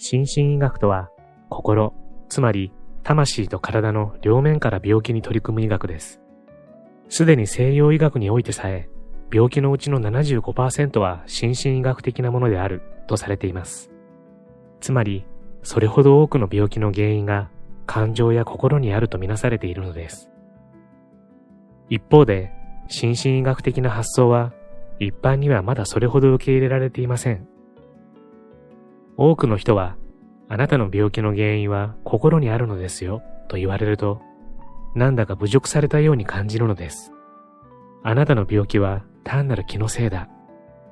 心身医学とは、心、つまり魂と体の両面から病気に取り組む医学です。すでに西洋医学においてさえ、病気のうちの 75% は心身医学的なものであるとされています。つまり、それほど多くの病気の原因が感情や心にあるとみなされているのです。一方で、心身医学的な発想は、一般にはまだそれほど受け入れられていません。多くの人は、あなたの病気の原因は心にあるのですよと言われると、なんだか侮辱されたように感じるのです。あなたの病気は単なる気のせいだ。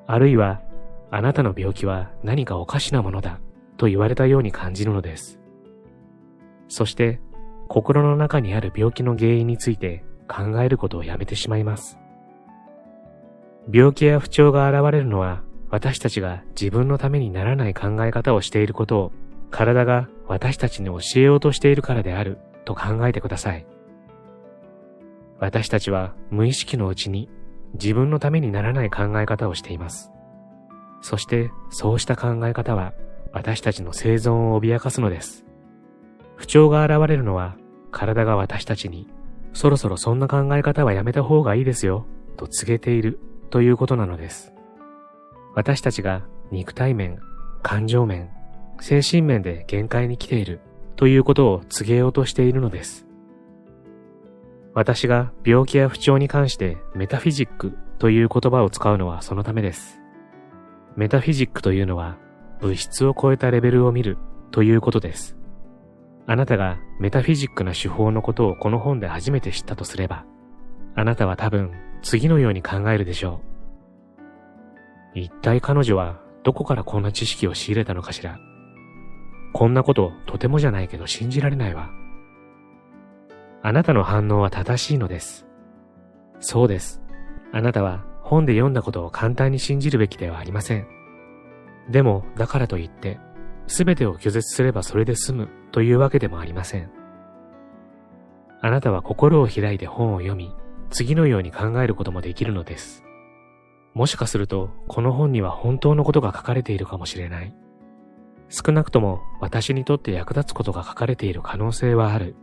あるいは、あなたの病気は何かおかしなものだと言われたように感じるのです。そして、心の中にある病気の原因について考えることをやめてしまいます。病気や不調が現れるのは、私たちが自分のためにならない考え方をしていることを、体が私たちに教えようとしているからであると考えてください。私たちは無意識のうちに自分のためにならない考え方をしています。そしてそうした考え方は私たちの生存を脅かすのです。不調が現れるのは体が私たちにそろそろそんな考え方はやめた方がいいですよと告げているということなのです。私たちが肉体面、感情面、精神面で限界に来ているということを告げようとしているのです。私が病気や不調に関してメタフィジックという言葉を使うのはそのためです。メタフィジックというのは物質を超えたレベルを見るということです。あなたがメタフィジックな手法のことをこの本で初めて知ったとすれば、あなたは多分次のように考えるでしょう。一体彼女はどこからこんな知識を仕入れたのかしら。こんなこととてもじゃないけど信じられないわ。あなたの反応は正しいのです。そうです。あなたは本で読んだことを簡単に信じるべきではありません。でも、だからといって、すべてを拒絶すればそれで済むというわけでもありません。あなたは心を開いて本を読み、次のように考えることもできるのです。もしかすると、この本には本当のことが書かれているかもしれない。少なくとも私にとって役立つことが書かれている可能性はある。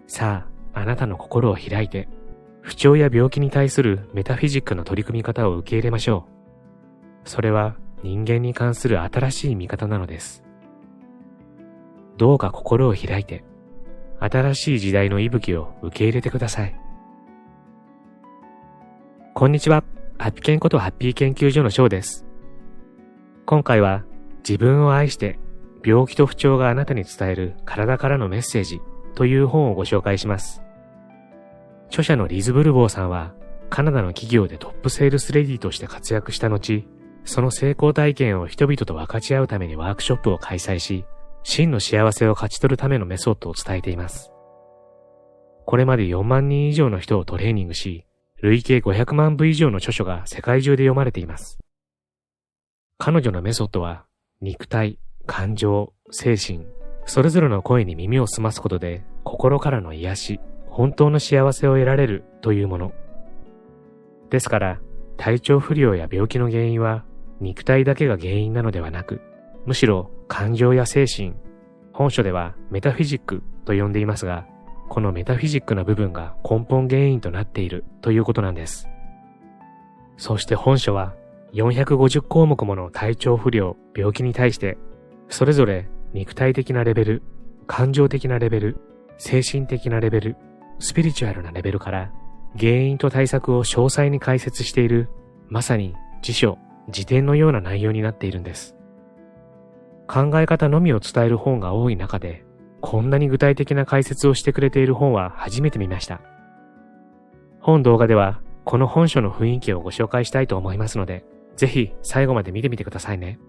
さあ、あなたの心を開いて、不調や病気に対するメタフィジックの取り組み方を受け入れましょう。それは人間に関する新しい見方なのです。どうか心を開いて、新しい時代の息吹を受け入れてください。こんにちは、ハッピケンことハッピー研究所のショウです。今回は自分を愛して病気と不調があなたに伝える体からのメッセージという本をご紹介します。著者のリズ・ブルボーさんはカナダの企業でトップセールスレディとして活躍した後、その成功体験を人々と分かち合うためにワークショップを開催し、真の幸せを勝ち取るためのメソッドを伝えています。これまで4万人以上の人をトレーニングし、累計500万部以上の著書が世界中で読まれています。彼女のメソッドは、肉体、感情、精神、それぞれの声に耳を澄ますことで心からの癒し、本当の幸せを得られるというもの。ですから、体調不良や病気の原因は肉体だけが原因なのではなく、むしろ感情や精神、本書ではメタフィジックと呼んでいますが、このメタフィジックな部分が根本原因となっているということなんです。そして本書は450項目もの体調不良、病気に対して、それぞれ肉体的なレベル、感情的なレベル、精神的なレベル、スピリチュアルなレベルから原因と対策を詳細に解説している、まさに辞書、辞典のような内容になっているんです。考え方のみを伝える本が多い中で、こんなに具体的な解説をしてくれている本は初めて見ました。本動画ではこの本書の雰囲気をご紹介したいと思いますので、ぜひ最後まで見てみてくださいね。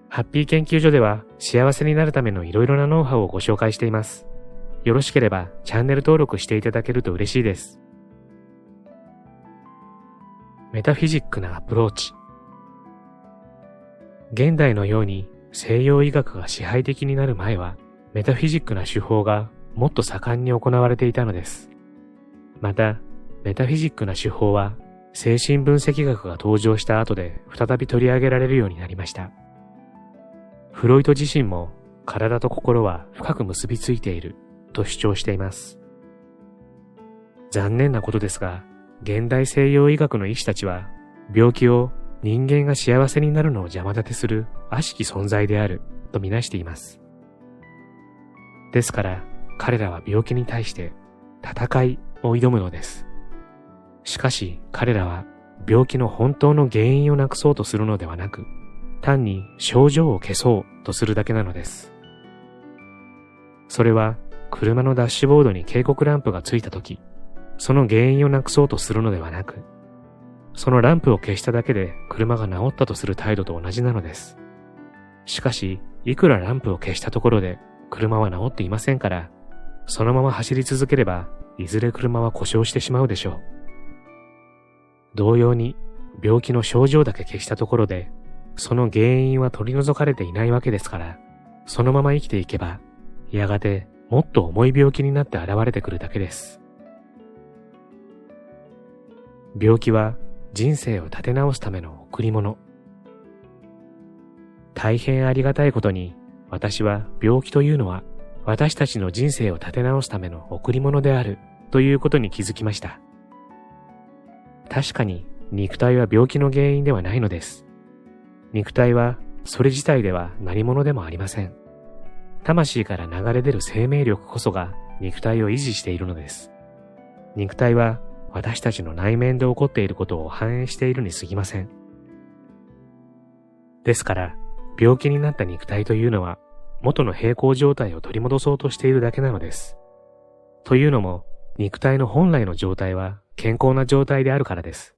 ハッピー研究所では幸せになるためのいろいろなノウハウをご紹介しています。よろしければチャンネル登録していただけると嬉しいです。メタフィジックなアプローチ。現代のように西洋医学が支配的になる前は、メタフィジックな手法がもっと盛んに行われていたのです。また、メタフィジックな手法は精神分析学が登場した後で再び取り上げられるようになりました。フロイト自身も体と心は深く結びついていると主張しています。残念なことですが、現代西洋医学の医師たちは病気を人間が幸せになるのを邪魔立てする悪しき存在であるとみなしています。ですから彼らは病気に対して戦いを挑むのです。しかし彼らは病気の本当の原因をなくそうとするのではなく、単に症状を消そうとするだけなのです。それは車のダッシュボードに警告ランプがついたとき、その原因をなくそうとするのではなく、そのランプを消しただけで車が治ったとする態度と同じなのです。しかし、いくらランプを消したところで車は治っていませんから、そのまま走り続ければ、いずれ車は故障してしまうでしょう。同様に、病気の症状だけ消したところで、その原因は取り除かれていないわけですから、そのまま生きていけば、やがてもっと重い病気になって現れてくるだけです。病気は人生を立て直すための贈り物。大変ありがたいことに、私は病気というのは私たちの人生を立て直すための贈り物であるということに気づきました。確かに肉体は病気の原因ではないのです。肉体はそれ自体では何者でもありません。魂から流れ出る生命力こそが肉体を維持しているのです。肉体は私たちの内面で起こっていることを反映しているに過ぎません。ですから、病気になった肉体というのは元の平衡状態を取り戻そうとしているだけなのです。というのも、肉体の本来の状態は健康な状態であるからです。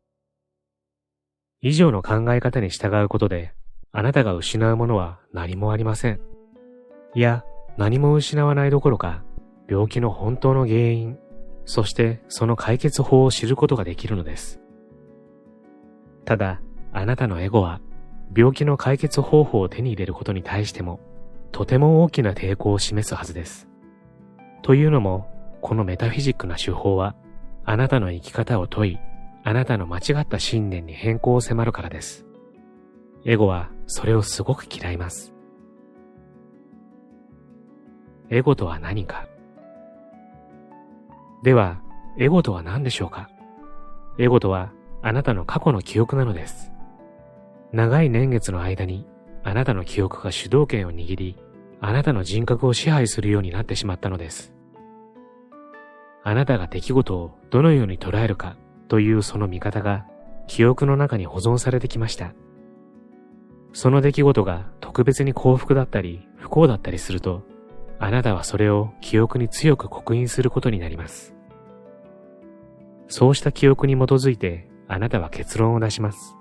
以上の考え方に従うことで、あなたが失うものは何もありません。いや、何も失わないどころか、病気の本当の原因、そしてその解決法を知ることができるのです。ただ、あなたのエゴは、病気の解決方法を手に入れることに対しても、とても大きな抵抗を示すはずです。というのも、このメタフィジックな手法は、あなたの生き方を問い、あなたの間違った信念に変更を迫るからです。エゴはそれをすごく嫌います。エゴとは何か。では、エゴとは何でしょうか。エゴとはあなたの過去の記憶なのです。長い年月の間にあなたの記憶が主導権を握り、あなたの人格を支配するようになってしまったのです。あなたが出来事をどのように捉えるかというその見方が記憶の中に保存されてきました。その出来事が特別に幸福だったり不幸だったりすると、あなたはそれを記憶に強く刻印することになります。そうした記憶に基づいてあなたは結論を出します。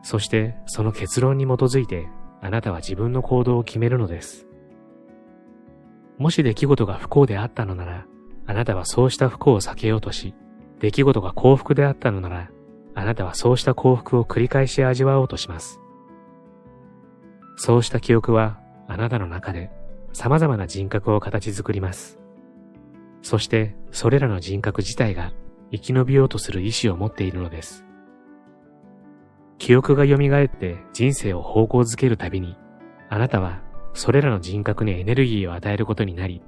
そしてその結論に基づいてあなたは自分の行動を決めるのです。もし出来事が不幸であったのなら、あなたはそうした不幸を避けようとし、出来事が幸福であったのなら、あなたはそうした幸福を繰り返し味わおうとします。そうした記憶はあなたの中で様々な人格を形作ります。そしてそれらの人格自体が生き延びようとする意志を持っているのです。記憶が蘇って人生を方向づけるたびに、あなたはそれらの人格にエネルギーを与えることになり、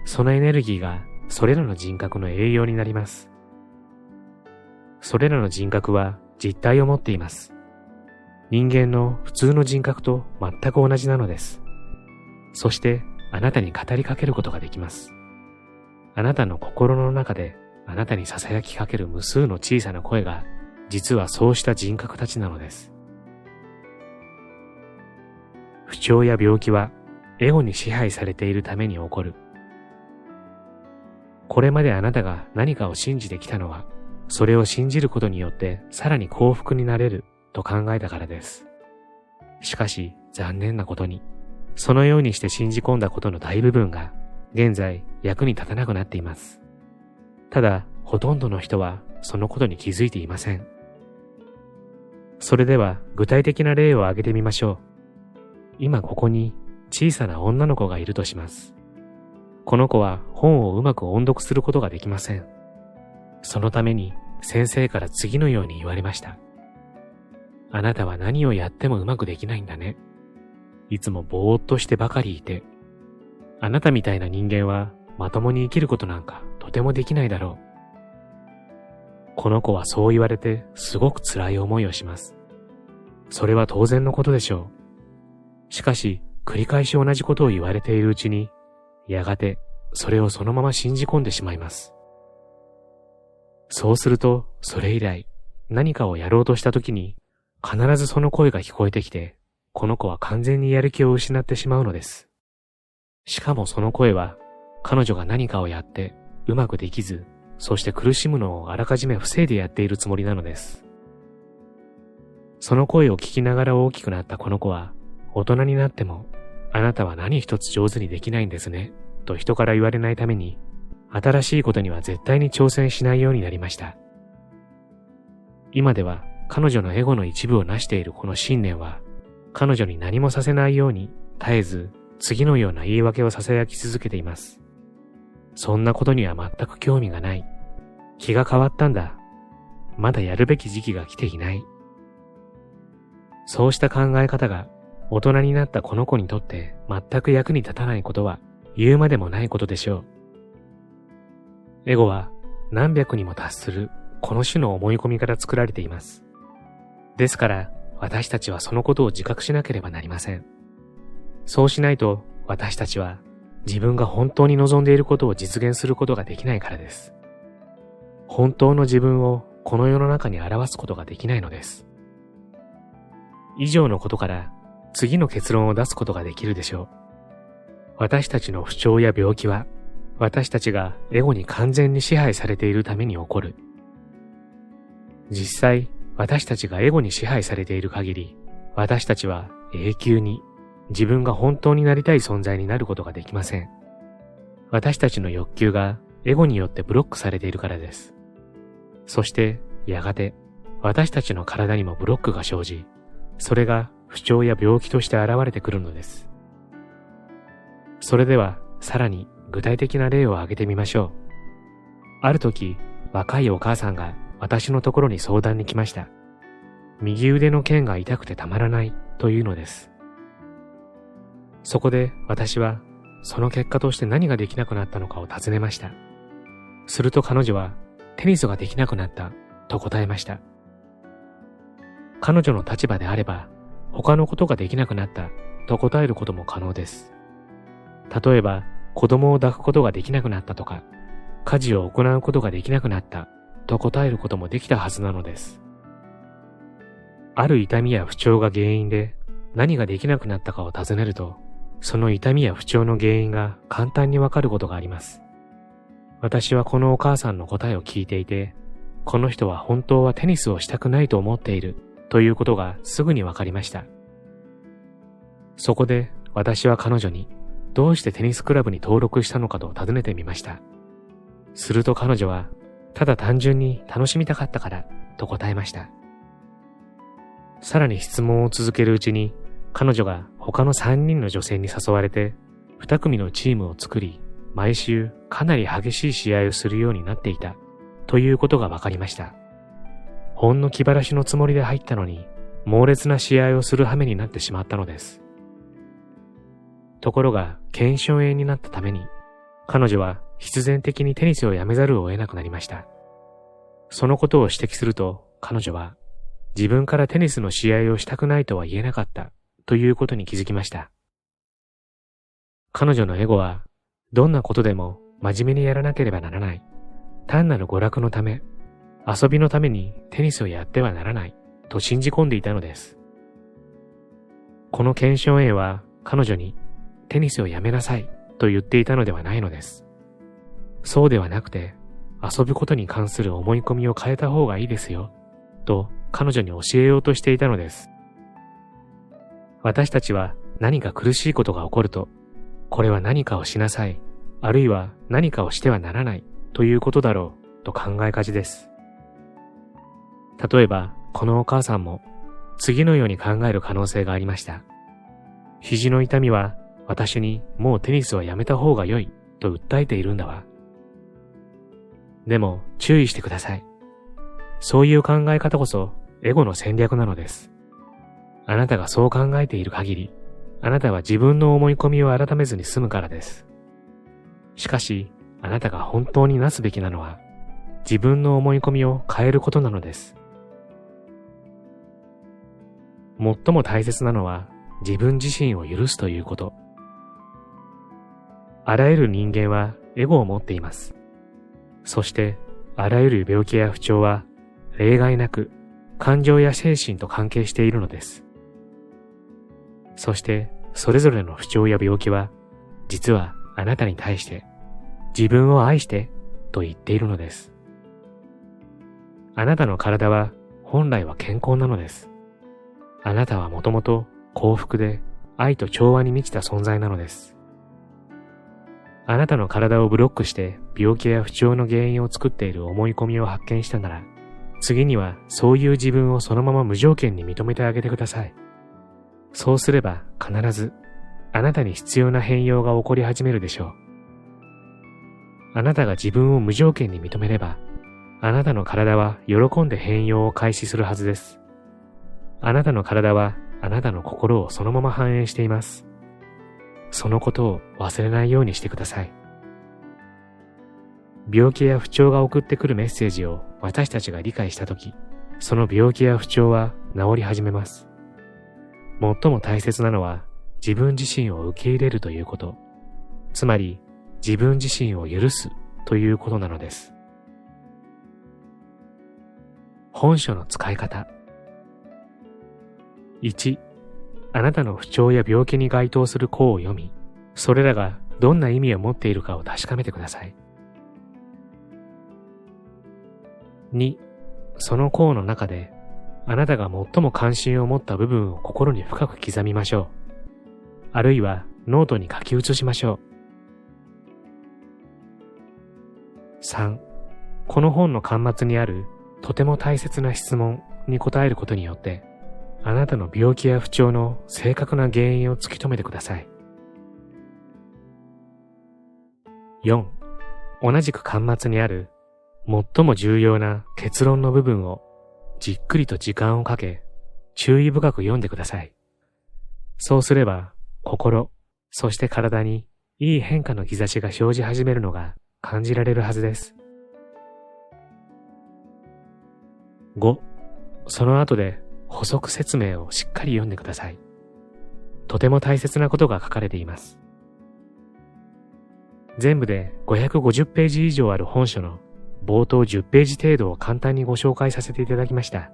そのエネルギーがそれらの人格の栄養になります。それらの人格は実体を持っています。人間の普通の人格と全く同じなのです。そしてあなたに語りかけることができます。あなたの心の中であなたに囁きかける無数の小さな声が、実はそうした人格たちなのです。不調や病気はエゴに支配されているために起こる。これまであなたが何かを信じてきたのは、それを信じることによってさらに幸福になれると考えたからです。しかし残念なことに、そのようにして信じ込んだことの大部分が現在役に立たなくなっています。ただ、ほとんどの人はそのことに気づいていません。それでは具体的な例を挙げてみましょう。今ここに小さな女の子がいるとします。この子は本をうまく音読することができません。そのために先生から次のように言われました。あなたは何をやってもうまくできないんだね。いつもぼーっとしてばかりいて、あなたみたいな人間はまともに生きることなんかとてもできないだろう。この子はそう言われてすごく辛い思いをします。それは当然のことでしょう。しかし、繰り返し同じことを言われているうちに、やがてそれをそのまま信じ込んでしまいます。そうすると、それ以来、何かをやろうとしたときに、必ずその声が聞こえてきて、この子は完全にやる気を失ってしまうのです。しかもその声は、彼女が何かをやってうまくできず、そして苦しむのをあらかじめ防いでやっているつもりなのです。その声を聞きながら大きくなったこの子は、大人になっても、あなたは何一つ上手にできないんですね、と人から言われないために、新しいことには絶対に挑戦しないようになりました。今では彼女のエゴの一部を成しているこの信念は、彼女に何もさせないように絶えず次のような言い訳を囁き続けています。そんなことには全く興味がない。気が変わったんだ。まだやるべき時期が来ていない。そうした考え方が大人になったこの子にとって全く役に立たないことは言うまでもないことでしょう。エゴは何百にも達するこの種の思い込みから作られています。ですから私たちはそのことを自覚しなければなりません。そうしないと私たちは自分が本当に望んでいることを実現することができないからです。本当の自分をこの世の中に表すことができないのです。以上のことから次の結論を出すことができるでしょう。私たちの不調や病気は私たちがエゴに完全に支配されているために起こる。実際、私たちがエゴに支配されている限り、私たちは永久に自分が本当になりたい存在になることができません。私たちの欲求がエゴによってブロックされているからです。そして、やがて私たちの体にもブロックが生じ、それが不調や病気として現れてくるのです。それでは、さらに具体的な例を挙げてみましょう。ある時、若いお母さんが私のところに相談に来ました。右腕の腱が痛くてたまらないというのです。そこで私はその結果として何ができなくなったのかを尋ねました。すると彼女はテニスができなくなったと答えました。彼女の立場であれば他のことができなくなったと答えることも可能です。例えば子供を抱くことができなくなったとか、家事を行うことができなくなったと答えることもできたはずなのです。ある痛みや不調が原因で何ができなくなったかを尋ねると、その痛みや不調の原因が簡単にわかることがあります。私はこのお母さんの答えを聞いていて、この人は本当はテニスをしたくないと思っているということがすぐにわかりました。そこで私は彼女にどうしてテニスクラブに登録したのかと尋ねてみました。すると彼女はただ単純に楽しみたかったからと答えました。さらに質問を続けるうちに彼女が他の3人の女性に誘われて2組のチームを作り、毎週かなり激しい試合をするようになっていたということが分かりました。ほんの気晴らしのつもりで入ったのに猛烈な試合をする羽目になってしまったのです。ところが腱鞘炎になったために彼女は必然的にテニスをやめざるを得なくなりました。そのことを指摘すると彼女は自分からテニスの試合をしたくないとは言えなかったということに気づきました。彼女のエゴはどんなことでも真面目にやらなければならない。単なる娯楽のため、遊びのためにテニスをやってはならないと信じ込んでいたのです。この腱鞘炎は彼女にテニスをやめなさいと言っていたのではないのです。そうではなくて、遊ぶことに関する思い込みを変えた方がいいですよと彼女に教えようとしていたのです。私たちは何か苦しいことが起こると、これは何かをしなさい、あるいは何かをしてはならないということだろうと考えがちです。例えば、このお母さんも次のように考える可能性がありました。肘の痛みは私にもうテニスはやめた方が良いと訴えているんだわ。でも注意してください。そういう考え方こそエゴの戦略なのです。あなたがそう考えている限り、あなたは自分の思い込みを改めずに済むからです。しかし、あなたが本当になすべきなのは、自分の思い込みを変えることなのです。最も大切なのは、自分自身を許すということ。あらゆる人間はエゴを持っています。そして、あらゆる病気や不調は、例外なく感情や精神と関係しているのです。そして、それぞれの不調や病気は、実はあなたに対して、自分を愛してと言っているのです。あなたの体は本来は健康なのです。あなたはもともと幸福で愛と調和に満ちた存在なのです。あなたの体をブロックして病気や不調の原因を作っている思い込みを発見したなら、次にはそういう自分をそのまま無条件に認めてあげてください。そうすれば必ずあなたに必要な変容が起こり始めるでしょう。あなたが自分を無条件に認めれば、あなたの体は喜んで変容を開始するはずです。あなたの体はあなたの心をそのまま反映しています。そのことを忘れないようにしてください。病気や不調が送ってくるメッセージを私たちが理解したとき、その病気や不調は治り始めます。最も大切なのは自分自身を受け入れるということ、つまり自分自身を許すということなのです。本書の使い方。1、あなたの不調や病気に該当する項を読み、それらがどんな意味を持っているかを確かめてください。2、その項の中で、あなたが最も関心を持った部分を心に深く刻みましょう。あるいはノートに書き写しましょう。3、この本の巻末にあるとても大切な質問に答えることによって、あなたの病気や不調の正確な原因を突き止めてください。4、同じく巻末にある最も重要な結論の部分をじっくりと時間をかけ、注意深く読んでください。そうすれば、心、そして体にいい変化の兆しが生じ始めるのが感じられるはずです。5、その後で補足説明をしっかり読んでください。とても大切なことが書かれています。全部で550ページ以上ある本書の冒頭10ページ程度を簡単にご紹介させていただきました。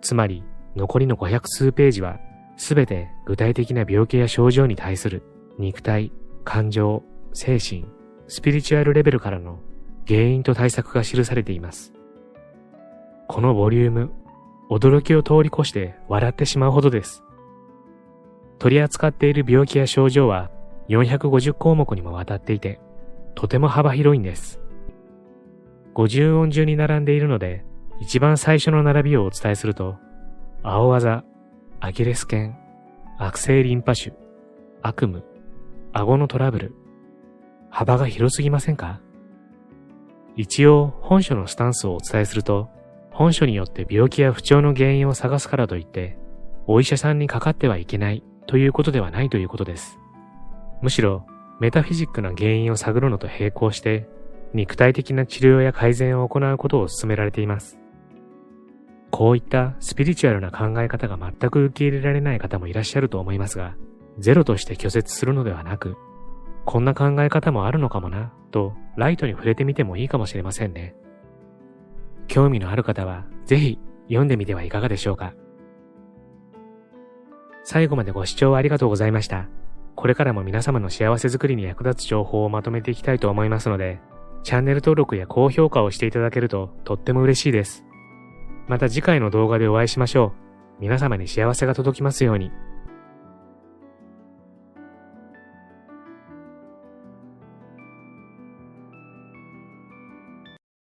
つまり残りの500数ページはすべて具体的な病気や症状に対する肉体、感情、精神、スピリチュアルレベルからの原因と対策が記されています。このボリューム、驚きを通り越して笑ってしまうほどです。取り扱っている病気や症状は450項目にもわたっていて、とても幅広いんです。50音順に並んでいるので、一番最初の並びをお伝えすると、青あざ、アキレス腱、悪性リンパ腫、悪夢、顎のトラブル、幅が広すぎませんか？一応本書のスタンスをお伝えすると、本書によって病気や不調の原因を探すからといって、お医者さんにかかってはいけないということではないということです。むしろ、メタフィジックな原因を探るのと並行して、肉体的な治療や改善を行うことを勧められています。こういったスピリチュアルな考え方が全く受け入れられない方もいらっしゃると思いますが、ゼロとして拒絶するのではなく、こんな考え方もあるのかもな、とライトに触れてみてもいいかもしれませんね。興味のある方はぜひ読んでみてはいかがでしょうか。最後までご視聴ありがとうございました。これからも皆様の幸せづくりに役立つ情報をまとめていきたいと思いますので、チャンネル登録や高評価をしていただけるととっても嬉しいです。また次回の動画でお会いしましょう。皆様に幸せが届きますように。